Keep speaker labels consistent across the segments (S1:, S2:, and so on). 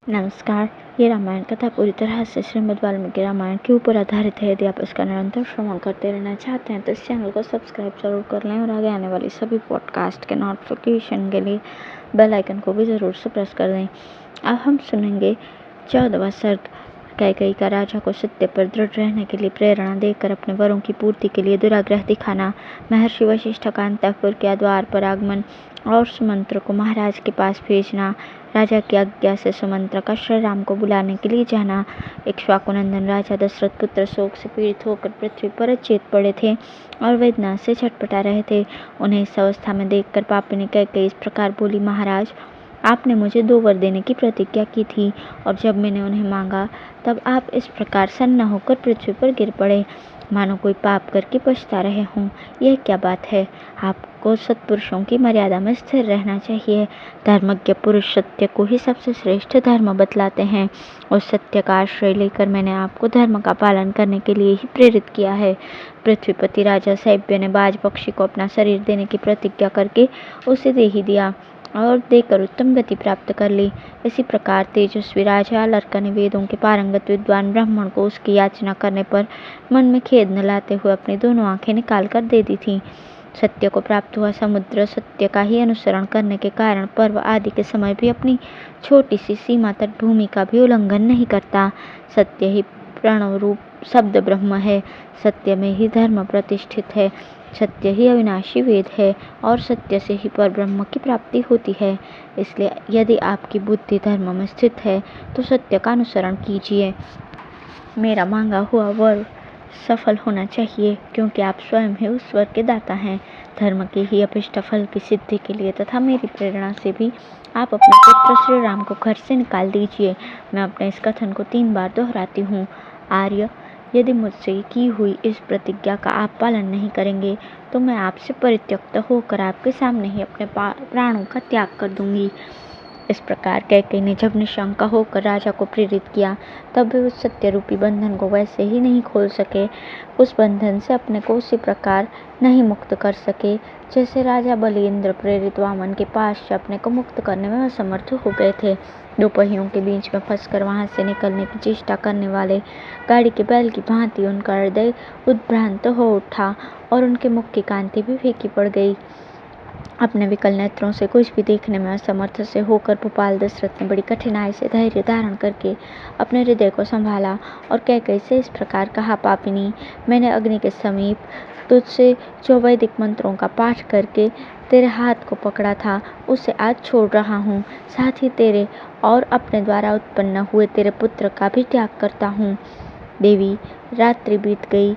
S1: नमस्कार। ये रामायण कथा पूरी तरह से श्रीमद् वाल्मीकि रामायण के ऊपर आधारित है। यदि आप इसका निरंतर श्रवण करते रहना चाहते हैं तो इस चैनल को सब्सक्राइब जरूर कर लें और आगे आने वाली सभी पॉडकास्ट के नोटिफिकेशन के लिए बेल आइकन को भी ज़रूर से प्रेस कर दें। अब हम सुनेंगे 14वां सर्ग। कैकेयी का राजा को सत्य पर दृढ़ रहने के लिए प्रेरणा देकर अपने वरों की पूर्ति के लिए दुराग्रह दिखाना, महर्षि वशिष्ठ का अंतःपुर के द्वार पर आगमन और सुमंत्र को महाराज के पास भेजना, राजा की आज्ञा से सुमंत्र का श्री राम को बुलाने के लिए जाना। इक्ष्वाकुनंदन राजा दशरथ पुत्र शोक से पीड़ित होकर पृथ्वी पर अचेत पड़े थे और वेदना से छटपटा रहे थे। उन्हें इस अवस्था में देखकर पापिनी कैकेयी इस प्रकार बोली, महाराज, आपने मुझे 2 वर देने की प्रतिज्ञा की थी और जब मैंने उन्हें मांगा तब आप इस प्रकार सन्न होकर पृथ्वी पर गिर पड़े, मानो कोई पाप करके पछता रहे हों। यह क्या बात है? आपको सत्पुरुषों की मर्यादा में स्थिर रहना चाहिए। धर्मज्ञ पुरुष सत्य को ही सबसे श्रेष्ठ धर्म बतलाते हैं। उस सत्य का आश्रय लेकर मैंने आपको धर्म का पालन करने के लिए ही प्रेरित किया है। पृथ्वीपति राजा सैब्य ने बाज पक्षी को अपना शरीर देने की प्रतिज्ञा करके उसे दे ही दिया और देकर उत्तम गति प्राप्त कर ली। इसी प्रकार तेजस्वी राजा अलर्का ने वेदों के पारंगत विद्वान ब्राह्मण को उसकी याचना करने पर मन में खेद न लाते हुए अपनी दोनों आंखें निकाल कर दे दी थी। सत्य को प्राप्त हुआ समुद्र सत्य का ही अनुसरण करने के कारण पर्व आदि के समय भी अपनी छोटी सी सीमा तक भूमि का भी उल्लंघन नहीं करता। सत्य ही प्रणव रूप शब्द ब्रह्म है। सत्य में ही धर्म प्रतिष्ठित है। सत्य ही अविनाशी वेद है और सत्य से ही पर ब्रह्म की प्राप्ति होती है। इसलिए यदि आपकी बुद्धि धर्म में स्थित है तो सत्य का अनुसरण कीजिए। मेरा मांगा हुआ वर सफल होना चाहिए, क्योंकि आप स्वयं ही उस वर के दाता हैं। धर्म के ही अभिष्ट फल की सिद्धि के लिए तथा मेरी प्रेरणा से भी आप अपने पुत्र श्री राम को घर से निकाल दीजिए। मैं अपने इस कथन को 3 बार दोहराती हूँ। आर्य, यदि मुझसे की हुई इस प्रतिज्ञा का आप पालन नहीं करेंगे तो मैं आपसे परित्यक्त होकर आपके सामने ही अपने प्राणों का त्याग कर दूंगी। इस प्रकार कैकेयी ने जब निशंका होकर राजा को प्रेरित किया तब वे उस सत्य रूपी बंधन को वैसे ही नहीं खोल सके, उस बंधन से अपने को उसी प्रकार नहीं मुक्त कर सके जैसे राजा बलि इंद्र प्रेरित वामन के पास से अपने को मुक्त करने में असमर्थ हो गए थे। 2 पहियों के बीच में फंसकर वहां से निकलने की चेष्टा करने वाले गाड़ी के बैल की भांति उनका हृदय उद्भ्रांत हो उठा और उनके मुख की कांति भी फीकी पड़ गई। अपने विकल नेत्रों से कुछ भी देखने में असमर्थ से होकर भोपाल दशरथ ने बड़ी कठिनाई से धैर्य धारण करके अपने हृदय को संभाला और कैकेयी से इस प्रकार कहा, पापिनी, मैंने अग्नि के समीप तुझसे जो वैदिक मंत्रों का पाठ करके तेरे हाथ को पकड़ा था उसे आज छोड़ रहा हूँ। साथ ही तेरे और अपने द्वारा उत्पन्न हुए तेरे पुत्र का भी त्याग करता हूँ। देवी, रात्रि बीत गई।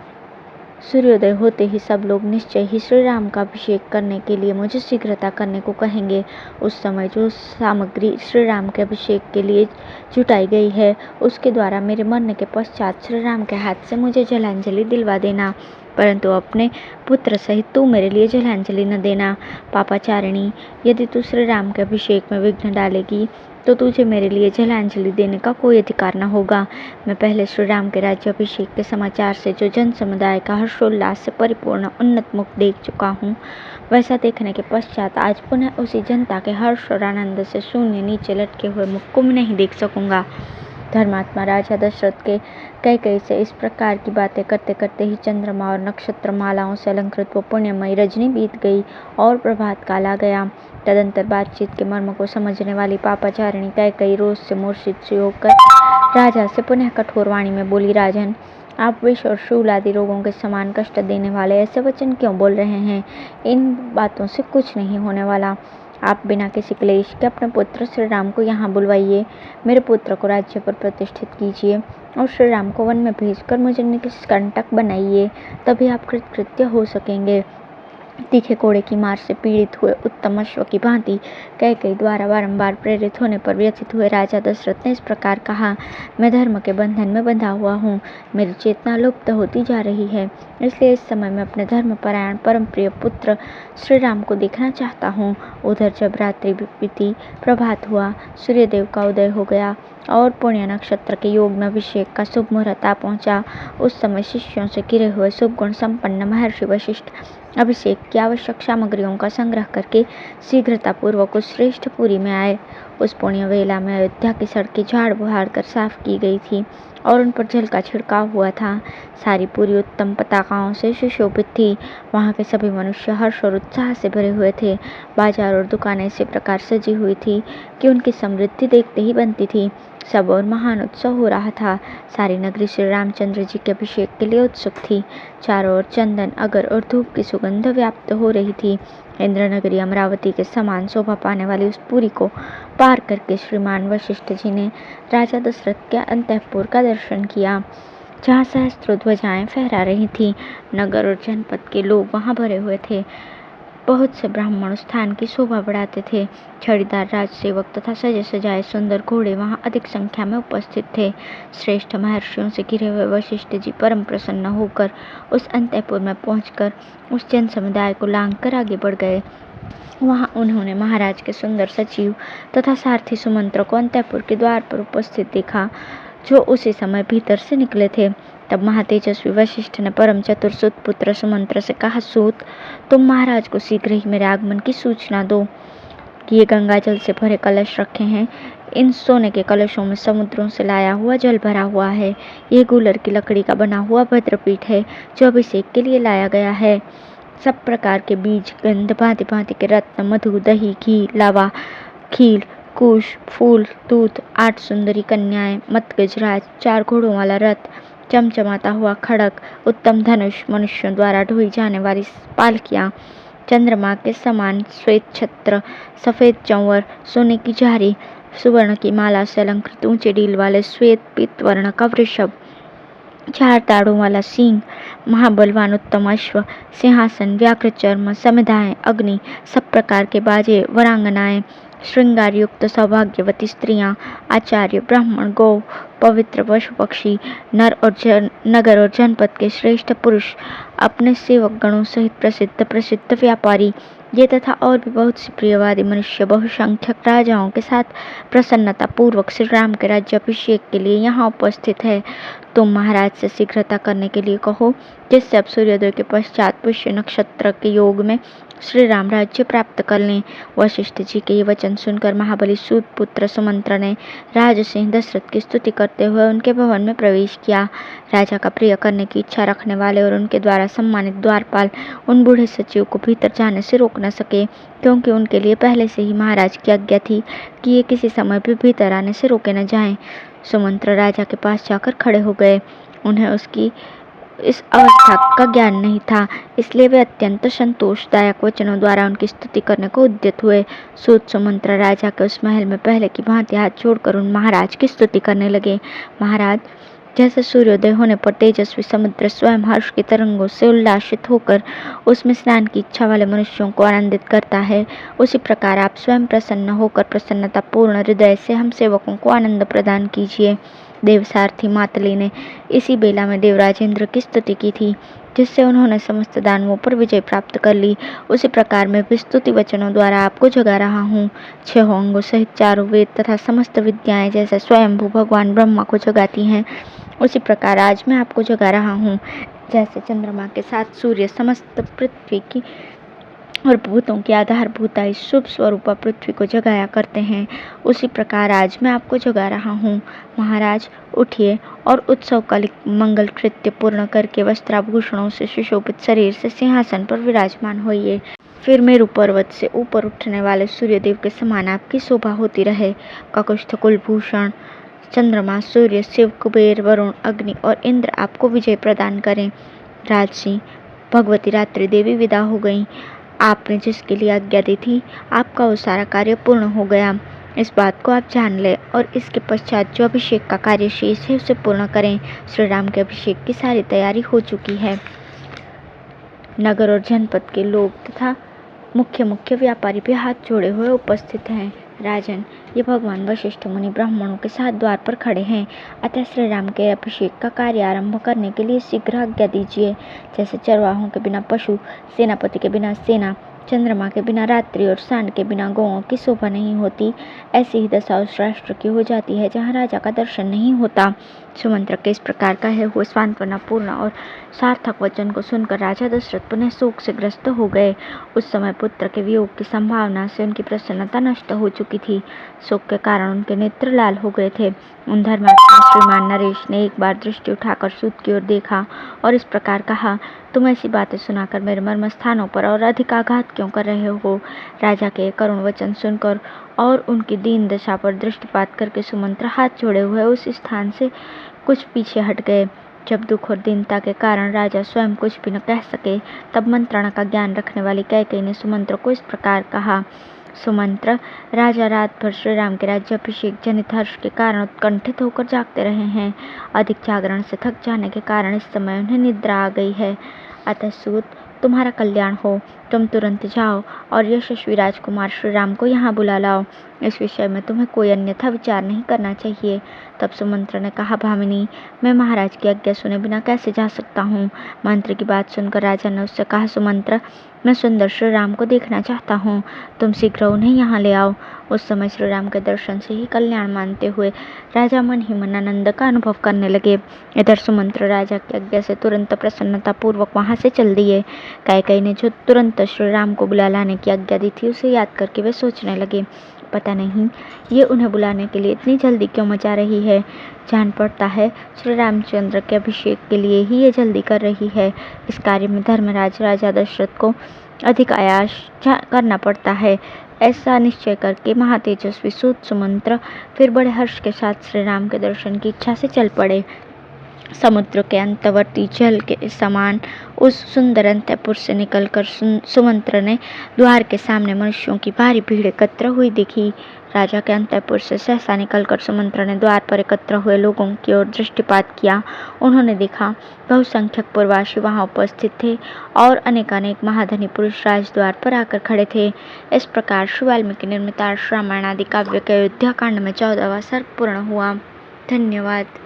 S1: सूर्योदय होते ही सब लोग निश्चय ही श्री राम का अभिषेक करने के लिए मुझे शीघ्रता करने को कहेंगे। उस समय जो सामग्री श्री राम के अभिषेक के लिए जुटाई गई है उसके द्वारा मेरे मरने के पश्चात श्री राम के हाथ से मुझे जलांजलि दिलवा देना, परंतु अपने पुत्र सहित तू मेरे लिए जलांजलि न देना। पापाचारिणी, यदि तू श्री राम के अभिषेक में विघ्न डालेगी तो तुझे मेरे लिए जलांजलि देने का कोई अधिकार न होगा। मैं पहले श्री राम के राज्याभिषेक के समाचार से जो जन समुदाय का हर्षोल्लास से परिपूर्ण उन्नत मुख देख चुका हूँ, वैसा देखने के पश्चात आज पुनः उसी जनता के हर्ष और आनंद से शून्य नीचे लटके हुए मुख को नहीं देख सकूंगा। धर्मात्मा राजा दशरथ के कैकेयी से इस प्रकार की बातें करते करते ही चंद्रमा और नक्षत्र मालाओं से अलंकृत वो पुण्यमयी रजनी बीत गई और प्रभात काल आ गया। तदंतर बातचीत के मर्म को समझने वाली पापाचारिणी कैकेयी रोष से मूर्छित सी होकर राजा से पुनः कठोर वाणी में बोली, राजन, आप विष और शूल आदि रोगों के समान कष्ट देने वाले ऐसे वचन क्यों बोल रहे हैं? इन बातों से कुछ नहीं होने वाला। आप बिना किसी क्लेश के अपने पुत्र श्री राम को यहाँ बुलवाइए, मेरे पुत्र को राज्य पर प्रतिष्ठित कीजिए और श्री राम को वन में भेजकर मुझे निष्कंटक बनाइए, तभी आप कृतकृत्य हो सकेंगे। तीखे कोड़े की मार से पीड़ित हुए उत्तम अश्व की भांति कैकेयी द्वारा बारंबार प्रेरित होने पर व्यथित हुए राजा दशरथ ने इस प्रकार कहा, मैं धर्म के बंधन में बंधा हुआ हूँ, मेरी चेतना लुप्त होती जा रही है, इसलिए इस समय मैं अपने धर्मपरायण परम प्रिय पुत्र श्री राम को देखना चाहता हूँ। उधर जब रात्रि बीती, प्रभात हुआ, सूर्यदेव का उदय हो गया और पुण्य नक्षत्र के योग में अभिषेक का शुभ मुहूर्त आ पहुंचा। उस समय शिष्यों से घिरे हुए शुभ गुण संपन्न महर्षि वशिष्ठ अभिषेक की आवश्यक सामग्रियों का संग्रह करके शीघ्रतापूर्वक उस श्रेष्ठपुरी में आए। उस पुण्य वेला में अयोध्या की सड़कें झाड़ बुहाड़ कर साफ की गई थी और उन पर जल का छिड़काव हुआ था। सारी पुरी उत्तम पताकाओं से सुशोभित थी। वहाँ के सभी मनुष्य हर्ष और उत्साह से भरे हुए थे। बाजार और दुकानें इसी प्रकार सजी हुई थी कि उनकी समृद्धि देखते ही बनती थी। सब और महान उत्सव हो रहा था। सारी नगरी श्री रामचंद्र जी के अभिषेक के लिए उत्सुक थी। चारों ओर चंदन, अगर और धूप की सुगंध व्याप्त हो रही थी। इंद्रनगरी अमरावती के समान शोभा पाने वाली उस पुरी को पार करके श्रीमान वशिष्ठ जी ने राजा दशरथ के अंतःपुर का दर्शन किया, जहाँ सहस्त्रों ध्वजाएं फहरा रही थीं। नगर और जनपद के लोग वहां भरे हुए थे। बहुत से ब्राह्मण स्थान की शोभा बढ़ाते थे। छड़ीदार राजसेवक तथा सजे सजाए सुंदर घोड़े वहां अधिक संख्या में उपस्थित थे। श्रेष्ठ महर्षियों से घिरे हुए वशिष्ठ जी परम प्रसन्न होकर उस अंतःपुर में पहुंचकर उस जन समुदाय को लांघ कर आगे बढ़ गए। वहां उन्होंने महाराज के सुंदर सचिव तथा सारथी सुमंत्र को अंतःपुर के द्वार पर उपस्थित देखा, जो उसी समय भीतर से निकले थे। तब महातेजस्वी वशिष्ठ ने परम चतुर सूत पुत्र सुमंत्र से कहा, सूत, तुम महाराज को शीघ्र ही मेरे आगमन की सूचना दो कि ये गंगा जल से भरे कलश रखे हैं। इन सोने के कलशों में समुद्रों से लाया हुआ जल भरा हुआ है। ये गूलर की लकड़ी का बना हुआ भद्रपीठ है, जो अभिषेक के लिए लाया गया है। सब प्रकार के बीज, गंध, भांति भांति के रत्न, मधु, दही, घी, लावा, खील, कुश, फूल, दूध, 8 सुंदरी कन्याएं, मतगजराज, 4 घोड़ों वाला रथ, चमचमाता हुआ खड़ग, उत्तम धनुष, मनुष्यों द्वारा ढोई जाने वाली पालकियां, चंद्रमा के समान श्वेत छत्र, सफेद चंवर, सोने की झारी, सुवर्ण की माला से अलंकृत ऊंचे डील वाले श्वेत पीत वर्ण का वृषभ, 4 ताड़ों वाला सिंह, महाबलवान उत्तम अश्व, सिंहासन, व्याघ्र चर्म, समिधाएं, अग्नि, सब प्रकार के बाजे, वरांगनाएं, श्रृंगार युक्त सौभाग्यवती स्त्रियां, आचार्य, ब्राह्मण, गौ, पवित्र पशु पक्षी, नगर और जनपद के श्रेष्ठ पुरुष, अपने सेवक गणों सहित प्रसिद्ध प्रसिद्ध व्यापारी, ये तथा और भी बहुत सी प्रियवादी मनुष्य बहुसंख्यक राजाओं के साथ प्रसन्नता पूर्वक श्री राम के राज्याभिषेक के लिए यहाँ उपस्थित है। तुम महाराज से शीघ्रता करने के लिए कहो, जिससे अब सूर्योदय के पश्चात पुष्य नक्षत्र के योग में श्री राम राज्य प्राप्त कर लें। वशिष्ठ जी के ये वचन सुनकर महाबली सूत पुत्र सुमंत्र ने राजसिंह दशरथ की स्तुति करते हुए उनके भवन में प्रवेश किया। राजा का प्रिय करने की इच्छा रखने वाले और उनके द्वारा सम्मानित द्वारपाल उन बूढ़े सचिव को भीतर जाने से रोक न सके, क्योंकि उनके लिए पहले से ही महाराज की आज्ञा थी कि ये किसी समय भी भीतर आने से रोके न जाएं। सुमंत्र राजा के पास जाकर खड़े हो गए। उन्हें उसकी इस अवस्था का ज्ञान नहीं था, इसलिए वे अत्यंत संतोषदायक वचनों द्वारा उनकी स्तुति करने को उद्यत हुए। सूत सुमंत्र राजा के उस महल में पहले की भांति हाथ जोड़कर उन महाराज की स्तुति करने लगे। महाराज, जैसे सूर्योदय होने पर तेजस्वी समुद्र स्वयं हर्ष की तरंगों से उल्लासित होकर उसमें स्नान की इच्छा वाले मनुष्यों को आनंदित करता है, उसी प्रकार आप स्वयं प्रसन्न होकर प्रसन्नता पूर्ण हृदय से हम सेवकों को आनंद प्रदान कीजिए। देवसारथी मातली ने इसी बेला में देवराजेंद्र की स्तुति की थी, जिससे उन्होंने समस्त दानवों पर विजय प्राप्त कर ली। उसी प्रकार मैं भी स्तुति वचनों द्वारा आपको जगा रहा हूँ। 6 अंगों सहित 4 वेद तथा समस्त विद्याएं जैसे स्वयंभू भगवान ब्रह्मा को जगाती हैं, उसी प्रकार आज मैं आपको जगा रहा हूँ। जैसे चंद्रमा के साथ सूर्य समस्त पृथ्वी की और भूतों की आधारभूता इस शुभ स्वरूपा पृथ्वी को जगाया करते हैं, उसी प्रकार आज मैं आपको जगा रहा हूँ। महाराज, उठिए और उत्सवकालिक मंगल कृत्य पूर्ण करके वस्त्राभूषणों से सुशोभित शरीर से सिंहासन पर विराजमान होइए। फिर मेरु पर्वत से ऊपर उठने वाले सूर्यदेव के समान आपकी शोभा होती रहे। ककुष्ठ कुलभूषण चंद्रमा, सूर्य, शिव, कुबेर, वरुण, अग्नि और इंद्र आपको विजय प्रदान करें। राजसी भगवती रात्रि देवी विदा हो गई। आपने जिसके लिए आज्ञा दी थी, आपका वो सारा कार्य पूर्ण हो गया। इस बात को आप जान लें और इसके पश्चात जो अभिषेक का कार्य शेष है उसे पूर्ण करें। श्री राम के अभिषेक की सारी तैयारी हो चुकी है। नगर और जनपद के लोग तथा मुख्य व्यापारी भी हाथ जोड़े हुए उपस्थित हैं। राजन, ये भगवान वशिष्ठ मुनि ब्राह्मणों के साथ द्वार पर खड़े हैं, अतः श्री राम के अभिषेक का कार्य आरंभ करने के लिए शीघ्र आज्ञा दीजिए। जैसे चरवाहों के बिना पशु, सेनापति के बिना सेना, चंद्रमा के बिना रात्रि और सांड के बिना गौओं की शोभा नहीं होती। ऐसी ही दशा उस राष्ट्र की हो जाती है जहाँ राजा का दर्शन नहीं होता। सुमंत्र के इस प्रकार कहे हुए सांत्वनापूर्ण और सार्थक वचन को सुनकर राजा दशरथ पुनः शोक से ग्रस्त हो गए। उस समय पुत्र के वियोग की संभावना से उनकी प्रसन्नता नष्ट हो चुकी थी। शोक के कारण उनके नेत्र लाल हो गए थे। उन धर्मात्मा श्रीमान नरेश ने एक बार दृष्टि उठाकर सूत की ओर देखा और इस प्रकार कहा, तुम ऐसी बातें सुनाकर मेरे मर्म स्थानों पर और अधिक आघात क्यों कर रहे हो? राजा के करुण वचन सुनकर और उनकी दीन दशा पर दृष्टिपात करके सुमंत्र हाथ जोड़े हुए उस स्थान से कुछ पीछे हट गए। जब दुख और दीनता के कारण राजा स्वयं कुछ भी न कह सके, तब मंत्रणा का ज्ञान रखने वाली कैकेयी ने सुमंत्र को इस प्रकार कहा, सुमंत्र, राजा रात भर श्री राम के राज्याभिषेक जनित हर्ष के कारण उत्कंठित होकर जागते रहे हैं। अधिक जागरण से थक जाने के कारण इस समय उन्हें निद्रा आ गई है। अतः सूत, तुम्हारा कल्याण हो, तुम तुरंत जाओ और यशस्वी राजकुमार श्री राम को यहाँ बुला लाओ। इस विषय में तुम्हें कोई अन्यथा विचार नहीं करना चाहिए। तब सुमंत्र ने कहा, भामिनी, मैं महाराज की आज्ञा सुने बिना कैसे जा सकता हूँ? मंत्री की बात सुनकर राजा ने उससे कहा, सुमंत्र, मैं सुंदर श्री राम को देखना चाहता हूँ, तुम शीघ्र उन्हें यहाँ ले आओ। उस समय श्री राम के दर्शन से ही कल्याण मानते हुए राजा मन ही मन आनंद का अनुभव करने लगे। इधर सुमंत्र राजा की आज्ञा से तुरंत प्रसन्नता पूर्वक वहां से चल दिए। कैकेयी ने जो तुरंत श्री राम को बुला लाने की आज्ञा दी थी, उसे याद करके वे सोचने लगे, पता नहीं ये उन्हें बुलाने के लिए इतनी जल्दी क्यों मचा रही है। जान पड़ता है श्री रामचंद्र के अभिषेक के लिए ही ये जल्दी कर रही है। इस कार्य में धर्मराज राजा दशरथ को अधिक आयास करना पड़ता है। ऐसा निश्चय करके महातेजस्वी सूत सुमंत्र फिर बड़े हर्ष के साथ श्री राम के दर्शन की इच्छा से चल पड़े। समुद्र के अंतवर्ती जल के समान उस सुंदर अंतःपुर से निकलकर सुमंत्र ने द्वार के सामने मनुष्यों की भारी भीड़ एकत्र हुई देखी। राजा के अंतःपुर से सहसा निकलकर सुमंत्र ने द्वार पर एकत्र हुए लोगों की ओर दृष्टिपात किया। उन्होंने देखा बहुसंख्यक पुरवासी वहां उपस्थित थे और अनेकानेक महाधनी पुरुष राजद्वार पर आकर खड़े थे। इस प्रकार श्री वाल्मीकि निर्मित रामायण आदि काव्य के अयोध्या कांड में 14वां सर्ग पूर्ण हुआ। धन्यवाद।